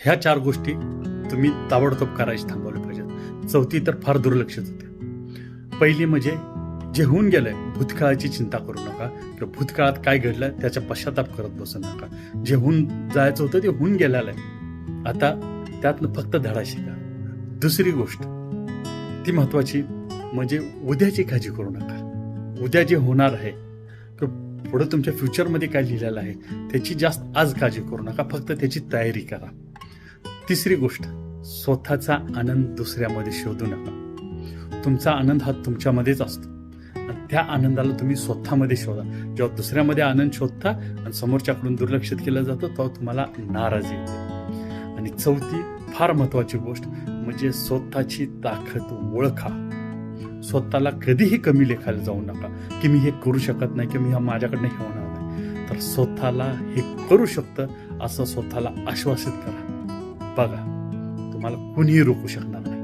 ह्या 4 गोष्टी तुम्ही ताबडतोब करायची थांबवल्या पाहिजेत. चौथी तर फार दुर्लक्षित होते. पहिली म्हणजे जे होऊन गेलंय भूतकाळाची चिंता करू नका किंवा भूतकाळात काय घडलं त्याचा पश्चाताप करत बसू नका. जे होऊन जायचं होतं ते होऊन गेलेलं आहे. आता त्यातनं फक्त धडा शिका. दुसरी गोष्ट ती महत्वाची म्हणजे उद्याची काळजी करू नका. उद्या जे होणार आहे किंवा पुढे तुमच्या फ्युचरमध्ये काय लिहिलेलं आहे त्याची जास्त आज काळजी करू नका, फक्त त्याची तयारी करा. तिसरी गोष्ट, स्वतःचा आनंद दुसऱ्यामध्ये शोधू नका. तुमचा आनंद हा तुमच्यामध्येच असतो आणि त्या आनंदाला तुम्ही स्वतःमध्ये शोधा. जेव्हा दुसऱ्यामध्ये आनंद शोधता आणि समोरच्याकडून दुर्लक्षित केलं जातं तेव्हा तुम्हाला नाराजी येते. आणि चौथी फार महत्वाची गोष्ट म्हणजे स्वतःची ताकद ओळखा. स्वतःला कधीही कमी लेखायला जाऊ नका की मी हे करू शकत नाही किंवा मी माझ्याकडनं हे होणार नाही. तर स्वतःला हे करू शकतं असं स्वतःला आश्वासित करा. बघा, तुम्हाला कुणीही रोखू शकणार नाही.